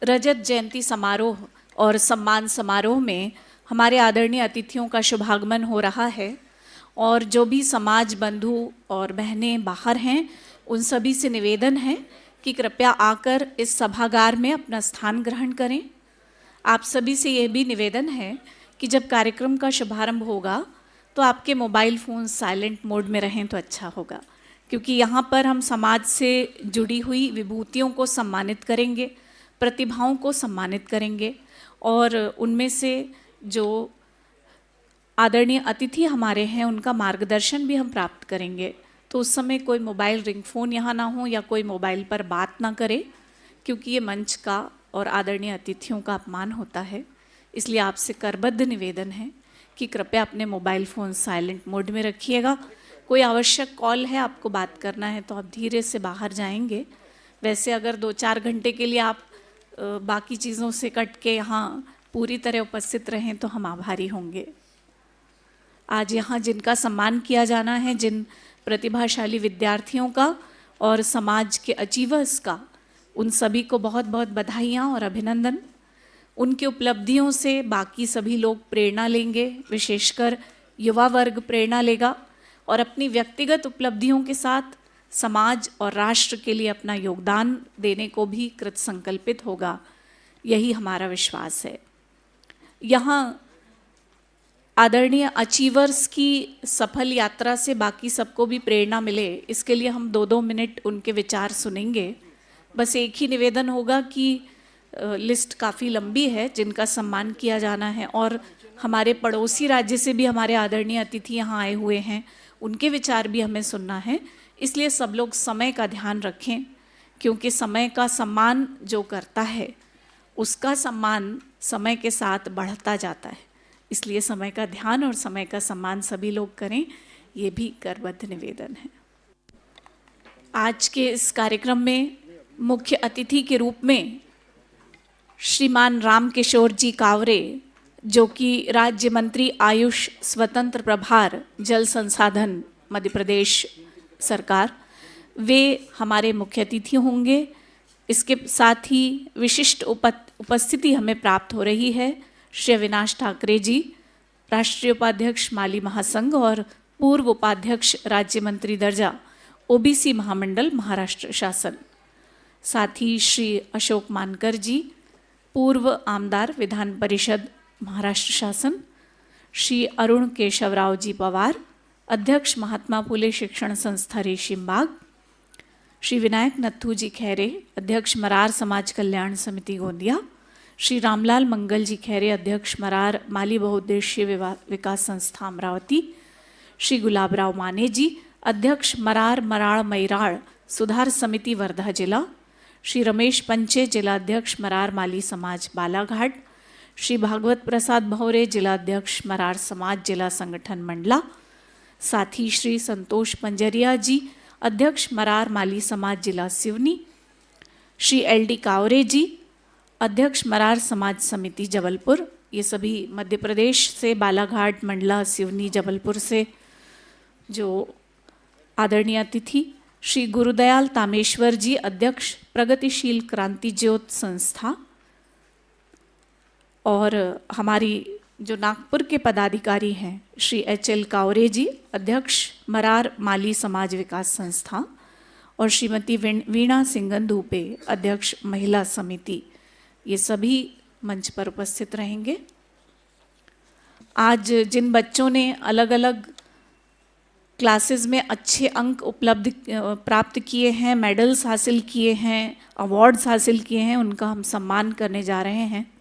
रजत जयंती समारोह और सम्मान समारोह में हमारे आदरणीय अतिथियों का शुभागमन हो रहा है और जो भी समाज बंधु और बहनें बाहर हैं उन सभी से निवेदन है कि कृपया आकर इस सभागार में अपना स्थान ग्रहण करें। आप सभी से यह भी निवेदन है कि जब कार्यक्रम का शुभारंभ होगा तो आपके मोबाइल फ़ोन साइलेंट मोड में रहें तो अच्छा होगा, क्योंकि यहाँ पर हम समाज से जुड़ी हुई विभूतियों को सम्मानित करेंगे, प्रतिभाओं को सम्मानित करेंगे और उनमें से जो आदरणीय अतिथि हमारे हैं उनका मार्गदर्शन भी हम प्राप्त करेंगे। तो उस समय कोई मोबाइल रिंगफोन यहाँ ना हो या कोई मोबाइल पर बात ना करे, क्योंकि ये मंच का और आदरणीय अतिथियों का अपमान होता है। इसलिए आपसे करबद्ध निवेदन है कि कृपया अपने मोबाइल फ़ोन साइलेंट मोड में रखिएगा। कोई आवश्यक कॉल है, आपको बात करना है तो आप धीरे से बाहर जाएंगे। वैसे अगर 2-4 घंटे के लिए आप बाकी चीज़ों से कट के यहाँ पूरी तरह उपस्थित रहें तो हम आभारी होंगे। आज यहाँ जिनका सम्मान किया जाना है, जिन प्रतिभाशाली विद्यार्थियों का और समाज के अचीवर्स का, उन सभी को बहुत बहुत बधाइयाँ और अभिनंदन। उनकी उपलब्धियों से बाकी सभी लोग प्रेरणा लेंगे, विशेषकर युवा वर्ग प्रेरणा लेगा और अपनी व्यक्तिगत उपलब्धियों के साथ समाज और राष्ट्र के लिए अपना योगदान देने को भी कृत संकल्पित होगा। यही हमारा विश्वास है। यहाँ आदरणीय अचीवर्स की सफल यात्रा से बाकी सबको भी प्रेरणा मिले, इसके लिए हम 2-2 मिनट उनके विचार सुनेंगे। बस एक ही निवेदन होगा कि लिस्ट काफ़ी लंबी है जिनका सम्मान किया जाना है और हमारे पड़ोसी राज्य से भी हमारे आदरणीय अतिथि यहाँ आए हुए हैं, उनके विचार भी हमें सुनना है। इसलिए सब लोग समय का ध्यान रखें, क्योंकि समय का सम्मान जो करता है उसका सम्मान समय के साथ बढ़ता जाता है। इसलिए समय का ध्यान और समय का सम्मान सभी लोग करें, ये भी करबद्ध निवेदन है। आज के इस कार्यक्रम में मुख्य अतिथि के रूप में श्रीमान रामकिशोर जी कावरे, जो कि राज्य मंत्री आयुष स्वतंत्र प्रभार जल संसाधन मध्य प्रदेश सरकार, वे हमारे मुख्य अतिथि होंगे। इसके साथ ही विशिष्ट उपस्थिति हमें प्राप्त हो रही है श्री अविनाश ठाकरे जी, राष्ट्रीय उपाध्यक्ष माली महासंघ और पूर्व उपाध्यक्ष राज्य मंत्री दर्जा ओबीसी महामंडल महाराष्ट्र शासन। साथ ही श्री अशोक मानकर जी, पूर्व आमदार विधान परिषद महाराष्ट्र शासन। श्री अरुण केशवराव जी पवार, अध्यक्ष महात्मा फुले शिक्षण संस्था रेशीमबाग। श्री विनायक नथू जी खैरे, अध्यक्ष मरार समाज कल्याण समिति गोंदिया। श्री रामलाल मंगल जी खैरे, अध्यक्ष मरार माली बहुउद्देशीय विकास संस्था अमरावती। श्री गुलाबराव माने जी, अध्यक्ष मरार मराड़ मैराड़ सुधार समिति वर्धा जिला। श्री रमेश पंचे, जिलाध्यक्ष मरार माली समाज बालाघाट। श्री भागवत प्रसाद भौरे, जिलाध्यक्ष मरार समाज जिला संगठन मंडला। साथ ही श्री संतोष पंजरिया जी, अध्यक्ष मरार माली समाज जिला सिवनी। श्री LD कावरे जी, अध्यक्ष मरार समाज समिति जबलपुर। ये सभी मध्य प्रदेश से, बालाघाट, मंडला, सिवनी, जबलपुर से जो आदरणीय अतिथि। श्री गुरुदयाल तामेश्वर जी, अध्यक्ष प्रगतिशील क्रांति ज्योत संस्था। और हमारी जो नागपुर के पदाधिकारी हैं श्री HL कावरे जी, अध्यक्ष मरार माली समाज विकास संस्था। और श्रीमती वीणा सिंगन धूपे, अध्यक्ष महिला समिति। ये सभी मंच पर उपस्थित रहेंगे। आज जिन बच्चों ने अलग अलग क्लासेस में अच्छे अंक प्राप्त किए हैं, मेडल्स हासिल किए हैं, अवार्ड्स हासिल किए हैं, उनका हम सम्मान करने जा रहे हैं।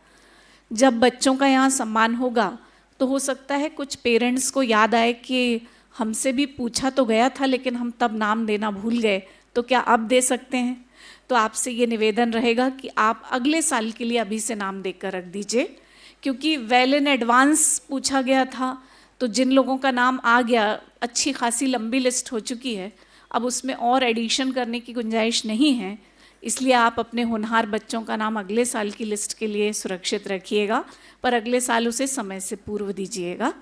जब बच्चों का यहाँ सम्मान होगा तो हो सकता है कुछ पेरेंट्स को याद आए कि हमसे भी पूछा तो गया था लेकिन हम तब नाम देना भूल गए, तो क्या अब दे सकते हैं? तो आपसे ये निवेदन रहेगा कि आप अगले साल के लिए अभी से नाम देकर रख दीजिए, क्योंकि वेल इन एडवांस पूछा गया था तो जिन लोगों का नाम आ गया, अच्छी खासी लंबी लिस्ट हो चुकी है, अब उसमें और एडिशन करने की गुंजाइश नहीं है। इसलिए आप अपने होनहार बच्चों का नाम अगले साल की लिस्ट के लिए सुरक्षित रखिएगा, पर अगले साल उसे समय से पूर्व दीजिएगा।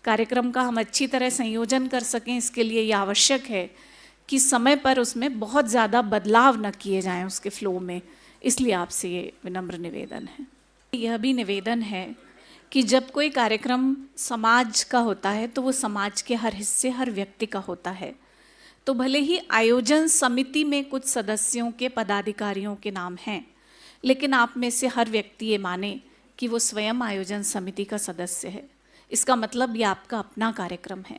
कार्यक्रम का हम अच्छी तरह संयोजन कर सकें, इसके लिए ये आवश्यक है कि समय पर उसमें बहुत ज़्यादा बदलाव न किए जाएं उसके फ्लो में। इसलिए आपसे ये विनम्र निवेदन है। यह भी निवेदन है कि जब कोई कार्यक्रम समाज का होता है तो वो समाज के हर हिस्से, हर व्यक्ति का होता है। तो भले ही आयोजन समिति में कुछ सदस्यों के, पदाधिकारियों के नाम हैं, लेकिन आप में से हर व्यक्ति ये माने कि वो स्वयं आयोजन समिति का सदस्य है। इसका मतलब ये आपका अपना कार्यक्रम है,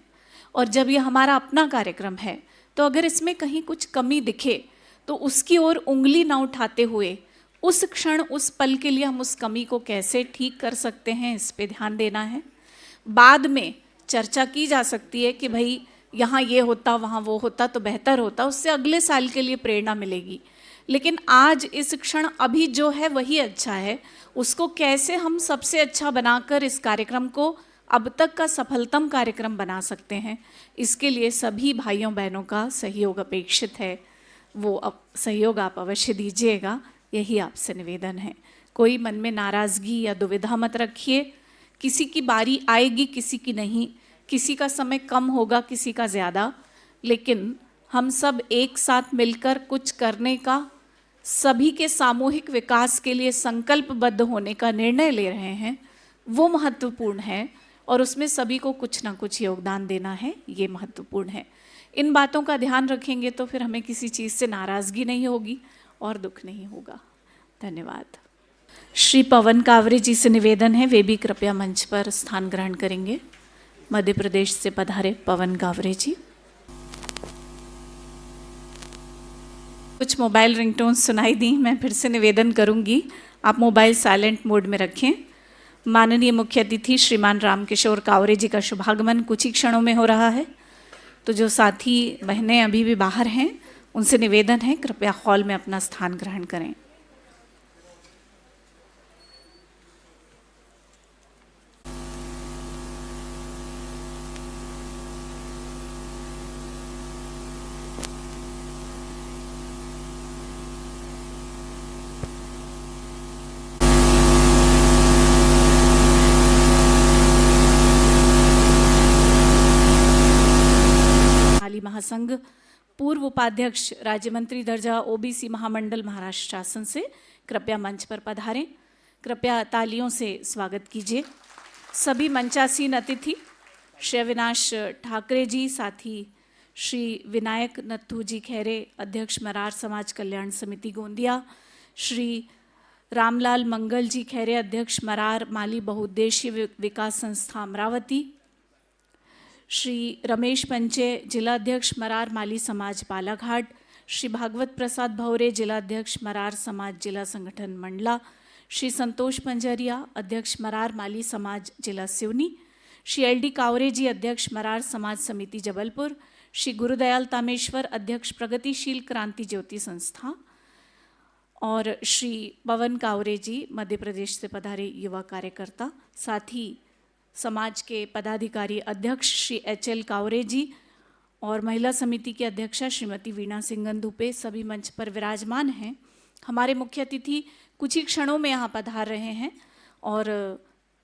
और जब ये हमारा अपना कार्यक्रम है तो अगर इसमें कहीं कुछ कमी दिखे तो उसकी ओर उंगली ना उठाते हुए उस क्षण, उस पल के लिए हम उस कमी को कैसे ठीक कर सकते हैं, इस पे ध्यान देना है। बाद में चर्चा की जा सकती है कि भाई यहाँ ये होता, वहाँ वो होता तो बेहतर होता, उससे अगले साल के लिए प्रेरणा मिलेगी। लेकिन आज इस क्षण अभी जो है वही अच्छा है, उसको कैसे हम सबसे अच्छा बनाकर इस कार्यक्रम को अब तक का सफलतम कार्यक्रम बना सकते हैं, इसके लिए सभी भाइयों बहनों का सहयोग अपेक्षित है। वो सहयोग आप अवश्य दीजिएगा, यही आपसे निवेदन है। कोई मन में नाराज़गी या दुविधा मत रखिए। किसी की बारी आएगी, किसी की नहीं, किसी का समय कम होगा, किसी का ज़्यादा, लेकिन हम सब एक साथ मिलकर कुछ करने का, सभी के सामूहिक विकास के लिए संकल्पबद्ध होने का निर्णय ले रहे हैं, वो महत्वपूर्ण है, और उसमें सभी को कुछ ना कुछ योगदान देना है, ये महत्वपूर्ण है। इन बातों का ध्यान रखेंगे तो फिर हमें किसी चीज़ से नाराज़गी नहीं होगी और दुख नहीं होगा। धन्यवाद। श्री पवन कावरे जी से निवेदन है, वे भी कृपया मंच पर स्थान ग्रहण करेंगे। मध्य प्रदेश से पधारे पवन कावरे जी। कुछ मोबाइल रिंगटोन सुनाई दी, मैं फिर से निवेदन करूंगी, आप मोबाइल साइलेंट मोड में रखें। माननीय मुख्य अतिथि श्रीमान रामकिशोर कावरे जी का शुभागमन कुछ ही क्षणों में हो रहा है, तो जो साथी बहनें अभी भी बाहर हैं उनसे निवेदन है कृपया हॉल में अपना स्थान ग्रहण करें। महासंघ पूर्व उपाध्यक्ष राज्य मंत्री दर्जा ओबीसी महामंडल महाराष्ट्र शासन से कृपया मंच पर पधारें। कृपया तालियों से स्वागत कीजिए। सभी मंचासीन अतिथि श्री अविनाश ठाकरे जी, साथी श्री विनायक नत्थू जी खैरे, अध्यक्ष मरार समाज कल्याण समिति गोंदिया, श्री रामलाल मंगल जी खैरे, अध्यक्ष मरार माली बहुउद्देशीय विकास संस्था अमरावती, श्री रमेश पंचे जिलाध्यक्ष मरार माली समाज बालाघाट, श्री भागवत प्रसाद भौरे जिलाध्यक्ष मरार समाज जिला संगठन मंडला, श्री संतोष पंजरिया अध्यक्ष मरार माली समाज जिला सिवनी, श्री LD कावरे जी अध्यक्ष मरार समाज समिति जबलपुर, श्री गुरुदयाल तामेश्वर अध्यक्ष प्रगतिशील क्रांति ज्योति संस्था, और श्री पवन कावरे जी मध्य प्रदेश से पधारे युवा कार्यकर्ता, साथ ही समाज के पदाधिकारी अध्यक्ष श्री HL कावरे जी और महिला समिति की अध्यक्षा श्रीमती वीणा सिंगन दुपे सभी मंच पर विराजमान हैं। हमारे मुख्य अतिथि कुछ ही क्षणों में यहाँ पधार रहे हैं और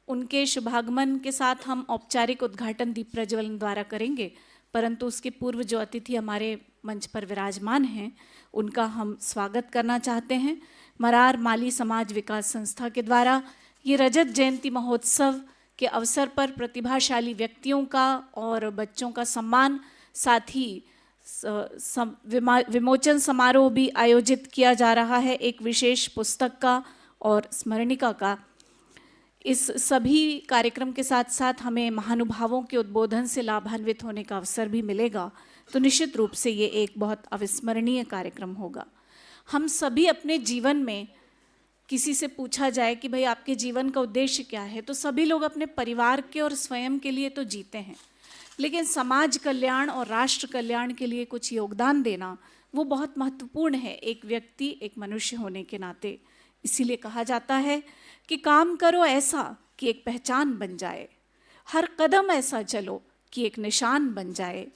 उनके शुभागमन के साथ हम औपचारिक उद्घाटन दीप प्रज्वलन द्वारा करेंगे, परंतु उसके पूर्व जो अतिथि हमारे मंच पर विराजमान हैं उनका हम स्वागत करना चाहते हैं। मरार माली समाज विकास संस्था के द्वारा ये रजत जयंती महोत्सव के अवसर पर प्रतिभाशाली व्यक्तियों का और बच्चों का सम्मान, साथ ही विमोचन समारोह भी आयोजित किया जा रहा है, एक विशेष पुस्तक का और स्मरणिका का। इस सभी कार्यक्रम के साथ साथ हमें महानुभावों के उद्बोधन से लाभान्वित होने का अवसर भी मिलेगा, तो निश्चित रूप से ये एक बहुत अविस्मरणीय कार्यक्रम होगा। हम सभी अपने जीवन में किसी से पूछा जाए कि भाई आपके जीवन का उद्देश्य क्या है, तो सभी लोग अपने परिवार के और स्वयं के लिए तो जीते हैं, लेकिन समाज कल्याण और राष्ट्र कल्याण के लिए कुछ योगदान देना वो बहुत महत्वपूर्ण है एक व्यक्ति, एक मनुष्य होने के नाते। इसीलिए कहा जाता है कि काम करो ऐसा कि एक पहचान बन जाए, हर कदम ऐसा चलो कि एक निशान बन जाए।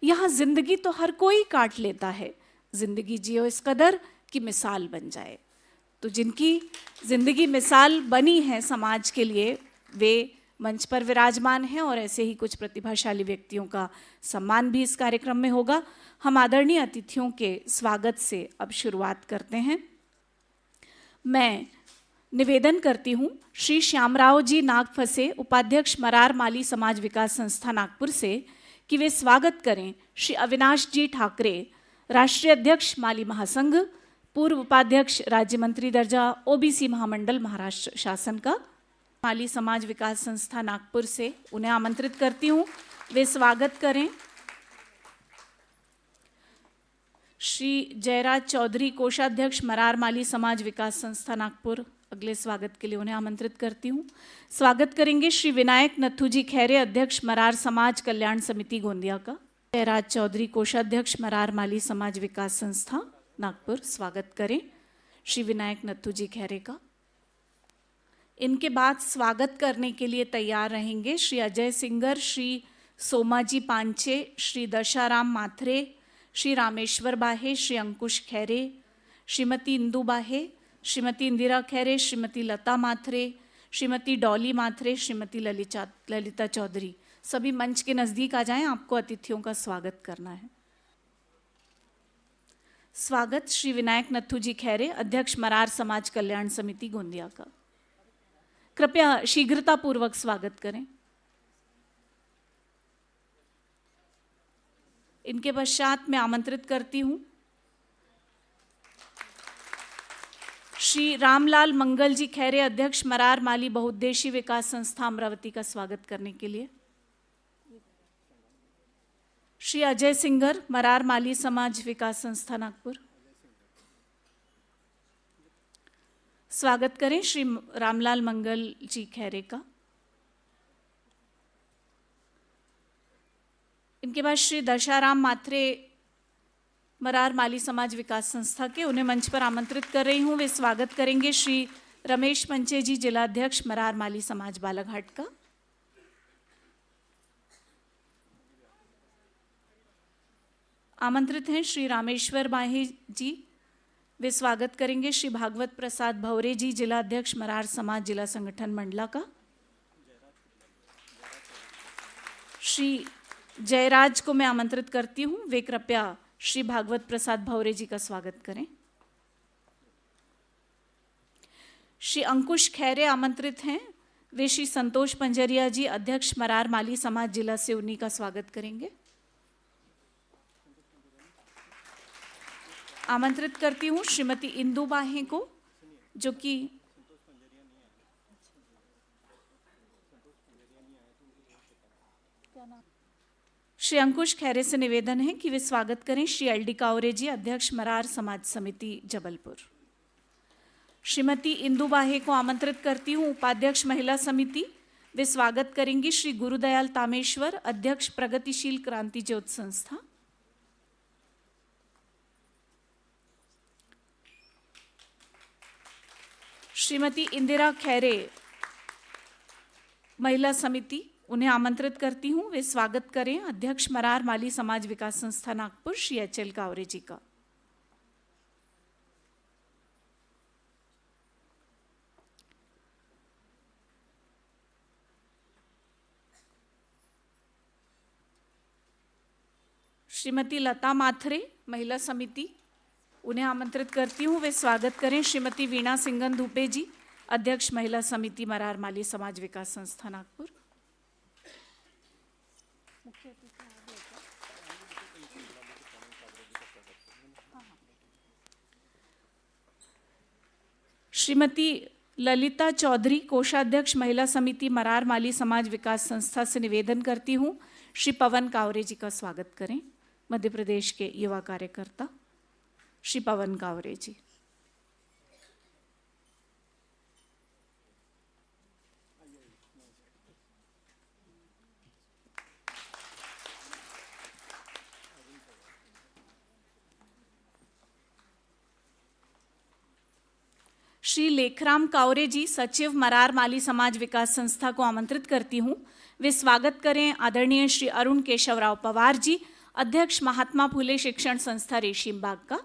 यहाँ जिंदगी तो हर कोई काट लेता है, जिंदगी जियो इस कदर कि मिसाल बन जाए। तो जिनकी जिंदगी मिसाल बनी है समाज के लिए वे मंच पर विराजमान हैं और ऐसे ही कुछ प्रतिभाशाली व्यक्तियों का सम्मान भी इस कार्यक्रम में होगा। हम आदरणीय अतिथियों के स्वागत से अब शुरुआत करते हैं। मैं निवेदन करती हूँ श्री श्यामराव जी नागफसे, उपाध्यक्ष मरार माली समाज विकास संस्था नागपुर से, कि वे स्वागत करें श्री अविनाश जी ठाकरे, राष्ट्रीय अध्यक्ष माली महासंघ, पूर्व उपाध्यक्ष राज्य मंत्री दर्जा ओबीसी महामंडल महाराष्ट्र शासन का, माली समाज विकास संस्था नागपुर से। उन्हें आमंत्रित करती हूँ, वे स्वागत करें। श्री जयराज चौधरी, कोषाध्यक्ष मरार माली समाज विकास संस्था नागपुर, अगले स्वागत के लिए उन्हें आमंत्रित करती हूँ। स्वागत करेंगे श्री विनायक नथुजी खैरे, अध्यक्ष मरार समाज कल्याण समिति गोंदिया का। जयराज चौधरी, कोषाध्यक्ष मरार माली समाज विकास संस्था नागपुर, स्वागत करें श्री विनायक नथुजी खैरे का। इनके बाद स्वागत करने के लिए तैयार रहेंगे श्री अजय सिंगर, श्री सोमाजी पांचे, श्री दशाराम माथरे, श्री रामेश्वर बाहे, श्री अंकुश खैरे, श्रीमती इंदू बाहे, श्रीमती इंदिरा खैरे, श्रीमती लता माथरे, श्रीमती डॉली माथरे, श्रीमती ललिता चौधरी। सभी मंच के नज़दीक आ जाएं, आपको अतिथियों का स्वागत करना है। स्वागत श्री विनायक नथुजी खैरे, अध्यक्ष मरार समाज कल्याण समिति गोंदिया का। कृपया शीघ्रतापूर्वक स्वागत करें। इनके पश्चात मैं आमंत्रित करती हूं श्री रामलाल मंगल जी खैरे, अध्यक्ष मरार माली बहुउद्देशीय विकास संस्था अमरावती का, स्वागत करने के लिए। श्री अजय सिंगर, मरार माली समाज विकास संस्था नागपुर, स्वागत करें श्री रामलाल मंगल जी खैरे का। इनके बाद श्री दशाराम माथरे, मरार माली समाज विकास संस्था के, उन्हें मंच पर आमंत्रित कर रही हूँ। वे स्वागत करेंगे श्री रमेश पंचे जी, जिलाध्यक्ष मरार माली समाज बालाघाट का। आमंत्रित हैं श्री रामेश्वर बाहे जी, वे स्वागत करेंगे श्री भागवत प्रसाद भवरे जी, जिलाध्यक्ष मरार समाज जिला संगठन मंडला का। श्री जयराज को मैं आमंत्रित करती हूँ, वे कृपया श्री भागवत प्रसाद भवरे जी का स्वागत करें। श्री अंकुश खैरे आमंत्रित हैं, वे श्री संतोष पंजरिया जी, अध्यक्ष मरार माली समाज जिला सिवनी का स्वागत करेंगे। आमंत्रित करती हूँ श्रीमती इंदू बाहे को, जो कि श्री अंकुश खैरे से निवेदन है कि वे स्वागत करें श्री एलडी कावरे जी, अध्यक्ष मरार समाज समिति जबलपुर। श्रीमती इंदू बाहे को आमंत्रित करती हूँ, उपाध्यक्ष महिला समिति, वे स्वागत करेंगी श्री गुरुदयाल तामेश्वर, अध्यक्ष प्रगतिशील क्रांति ज्योत संस्था। श्रीमती इंदिरा खैरे, महिला समिति, उन्हें आमंत्रित करती हूँ, वे स्वागत करें अध्यक्ष मरार माली समाज विकास संस्था नागपुर श्री एचएल कावरे जी का। श्रीमती लता माथरे, महिला समिति, उन्हें आमंत्रित करती हूँ, वे स्वागत करें श्रीमती वीणा सिंगन धूपे जी, अध्यक्ष महिला समिति मरार माली समाज विकास संस्था नागपुर। श्रीमती ललिता चौधरी, कोषाध्यक्ष महिला समिति मरार माली समाज विकास संस्था से निवेदन करती हूँ, श्री पवन कावरे जी का स्वागत करें, मध्य प्रदेश के युवा कार्यकर्ता श्री पवन कावरे जी। श्री लेखराम कावरे जी, सचिव मरार माली समाज विकास संस्था को आमंत्रित करती हूँ, वे स्वागत करें आदरणीय श्री अरुण केशवराव पवार जी, अध्यक्ष महात्मा फुले शिक्षण संस्था रेशीमबाग का।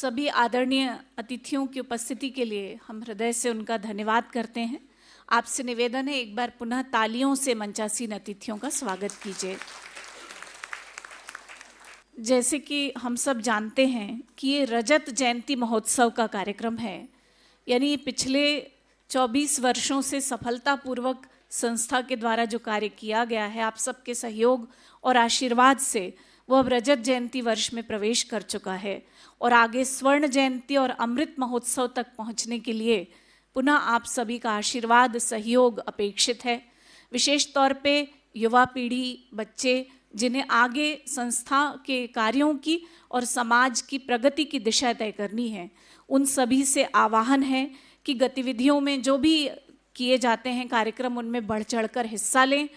सभी आदरणीय अतिथियों की उपस्थिति के लिए हम हृदय से उनका धन्यवाद करते हैं। आपसे निवेदन है, एक बार पुनः तालियों से मंचासीन अतिथियों का स्वागत कीजिए। जैसे कि हम सब जानते हैं कि ये रजत जयंती महोत्सव का कार्यक्रम है, यानी पिछले 24 वर्षों से सफलतापूर्वक संस्था के द्वारा जो कार्य किया गया है, आप सबके सहयोग और आशीर्वाद से वो अब रजत जयंती वर्ष में प्रवेश कर चुका है और आगे स्वर्ण जयंती और अमृत महोत्सव तक पहुंचने के लिए पुनः आप सभी का आशीर्वाद सहयोग अपेक्षित है। विशेष तौर पे युवा पीढ़ी, बच्चे जिन्हें आगे संस्था के कार्यों की और समाज की प्रगति की दिशा तय करनी है, उन सभी से आह्वान है कि गतिविधियों में जो भी किए जाते हैं कार्यक्रम, उनमें बढ़ चढ़कर हिस्सा लें।